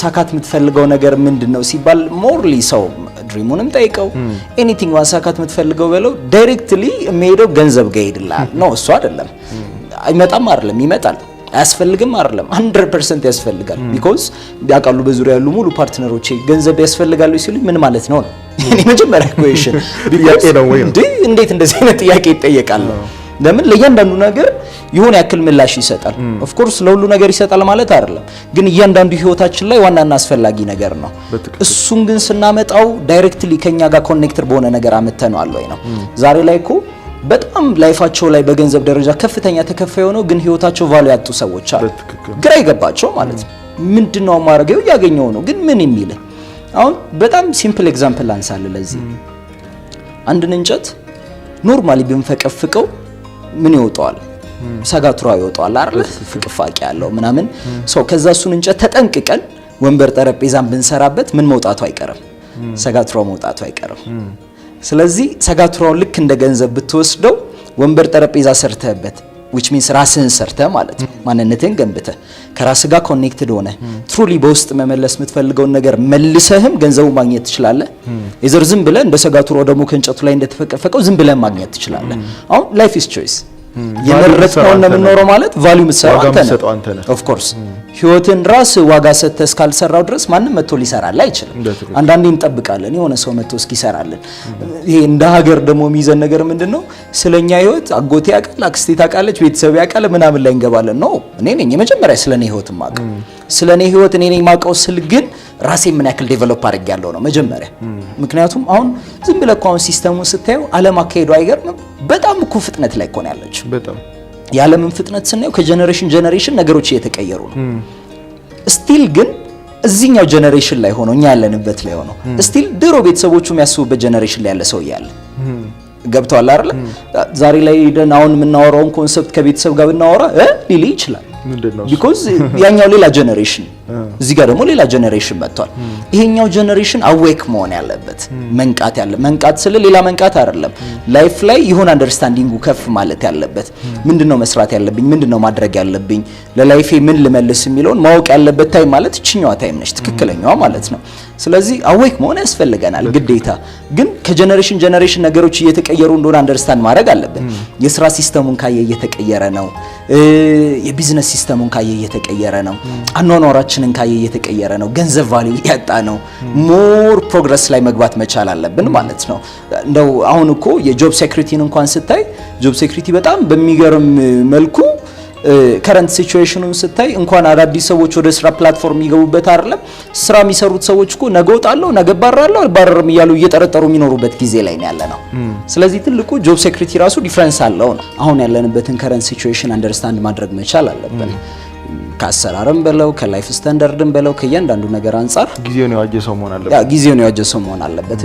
ሳካት የምትፈልገው ነገር ምንድነው ሲባል ሞርሊ ሰው ድሪሙንም ጠይቀው ኤኒቲንግ ማሳካት የምትፈልገው በለው ዳይሬክትሊ የሚሄደው ገንዘብ ጋር ይድላል ነው እሱ አይደለም አይመጣም አይደለም ይመጣል አያስፈልግም አይደለም 100% ያስፈልጋል ቢኮዝ ያቃሉ በዙሪያ ያሉ ሙሉ ፓርትነሮቼ ገንዘብ ያስፈልጋሉ ሲሉ ምን ማለት ነው እኔ መጀመሪያ ኩዌሽን ቢያቄ ነው ወይ እንዴት እንደዚህ አይነት ጥያቄ ይጠየቃል ለምን ለእያንዳንዱ ነገር ይሁን ያክል ምላሽ ይሰጣል ኦፍ ኮርስ ለሁሉ ነገር ይሰጣል ማለት አይደለም ግን እያንዳንዱ ህይወታችን ላይ ዋናና አስፈላጊ ነገር ነው እሱን ግን ስናመጣው ዳይሬክትሊ ከኛ ጋር ኮኔክትድ በሆነ ነገር አመተናል ወይ ነው ዛሬ ላይ እኮ በጣም ላይፋቸው ላይ በገንዘብ ደረጃ ከፍተኛ ተከፋይ ሆነው ግን ህይወታቸው ቫልዩ ያጡ ሰዎች አሉ ግራ ይገባቸው ማለት ነው ምንድነው ማረጋው ያገኘው ነው ግን ምን የሚል አሁን በጣም ሲምፕል ኤግዛምፕል አንሳለ ለዚህ አንድን እንጨት ኖርማሊ ብንፈቀፍቀው ምን ይወጣዋል ሰጋቱራ ይወጣዋል አይደል ፍቅፋቂ ያለው ምናምን ሶ ከዛ እሱን እንጨት ተጠንቅቀን ወንበር ጠረጴዛን ብንሰራበት ምን መውጣቱ አይቀርም ሰጋቱራ መውጣቱ አይቀርም ስለዚህ ሰጋቱራውን ልክ እንደ ገንዘብ ብትወስደው ወንበር ጠረጴዛ ሰርተህበት which means ራስህን ሰርተህ ማለት ነው ማንነትህን ገንብተህ ከራስ ጋር ኮኔክትድ ሆነ ትሩሊ በውስጥ መመለስ የምትፈልገውን ነገር መልሰህም ገንዘቡ ማግኘት ትችላለህ የዘር ዝም ብለህ እንደ ሰጋቱራው ደግሞ ከእንጨቱ ላይ እንደተፈቀፈቀው ዝም ብለህ ማግኘት ትችላለህ አሁን ላይፍ ኢዝ ቾይስ የመረጥከው ነው የምንኖረው ማለት ቫልዩ ምትሰራው አንተ ነህ ኦፍ ኮርስ ህይወትን ራስ ዋጋ ሰጥተህ እስካልሰራው ድረስ ማንንም መጥቶ ሊሰራልህ አይችልም አንዳንዴ እንጠብቃለን የሆነ ሰው መጥቶ እስኪሰራልን ይሄ እንደ ሀገር ደግሞ የሚይዘን ነገር ምንድነው ስለኛ ህይወት አጎቴ ያቃል አክስቴ ታቃለች ቤተሰብ ያቃለ ምናምን ላይ እንገባለን ነው እኔ ነኝ የመጀመሪያ ስለኔ ህይወት ማቀው ስለኔ ህይወት እኔ ነኝ ማቀው ስል ግን ራሴ ምን ያክል ዴቨሎፕ አድርጌያለሁ ነው መጀመሪያ ምክንያቱም አሁን ዝም ብለህ ኮን ሲስተሙን ስታየው ዓለም አካሄዱ አይገርምም በጣም እኮ ፍጥነት ላይ ኮን ያለች በጣም የዓለምን ፍጥነት ስናየው ከጀነሬሽን ነገሮች እየተቀየሩ ነው ስቲል ግን እዚህኛው ጀነሬሽን ላይ ሆኖ እኛ ያለንበት ላይ ሆኖ ስቲል ድሮ ቤተሰቦቹ የሚያስቡበት ጀነሬሽን ላይ ያለ ሰው ያለ ገብቷል አይደል ዛሬ ላይ ደን አሁን የምናወራውን ኮንሰፕት ከቤተሰብ ጋር ብናወራ ሊሊ ይችላል ምንድነው ቢኮዝ ያኛው ሌላ ጀነሬሽን እዚህ ጋር ደግሞ ሌላ ጀነሬሽን መጥቷል ይሄኛው ጀነሬሽን አዌክ መሆን ያለበት መንቃት ስለ ሌላ መንቃት አይደለም ላይፍ ላይ ይሁን አንደርስታንዲንጉ ከፍ ማለት ያለበት ምንድነው መስራት ያለብኝ ምንድነው ማድረግ ያለብኝ ለላይፌ ምን ልመልስ የሚለውን ማወቅ ያለበት ታይም ማለት እቺኛው ታይም ነች ትክክለኛው ማለት ነው ስለዚህ አዌክ መሆን ያስፈልገናል ግዴታ ግን ከጀነሬሽን ነገሮች እየተቀየሩ እንደሆነ አንደርስታንድ ማድረግ አለብን የስራ ሲስተሙን ካየ እየተቀየረ ነው የቢዝነስ ሲስተሙን ካየ እየተቀየረ ነው አኗኗራችንን ካየ እየተቀየረ ነው ገንዘብ ቫልዩ ያጣ ነው ሞር ፕሮግረስ ላይ መግባት መቻል አለብን ማለት ነው እንደው አሁን እኮ የጆብ ሴኩሪቲን እንኳን ስታይ ጆብ ሴኩሪቲ በጣም በሚገርም መልኩ ከረንት ሲቹዌሽኑን ስታይ እንኳን አዳዲስ ሰዎች ወደ ስራ ፕላትፎርም ይገቡበት አይደለም ስራ የሚሰሩት ሰዎች እኮ ነገውጣለው ነገባራለው አልባረርም ይያሉ እየተረጠሩ የሚኖሩበት ጊዜ ላይ ነው ያለነው ስለዚህ ትልቁ ጆብ ሴኩሪቲ ራሱ ዲፈረንስ አለው አሁን ያለንበትን ከረንት ሲቹዌሽን አንደርስታንድ ማድረግ መቻል አለብን ካሰራረም በለው ከላይፍ ስታንዳርድም በለው ከያንዳንዱ ነገር አንፃር ጊዜውን ያወጀ ሰው መሆን አለበት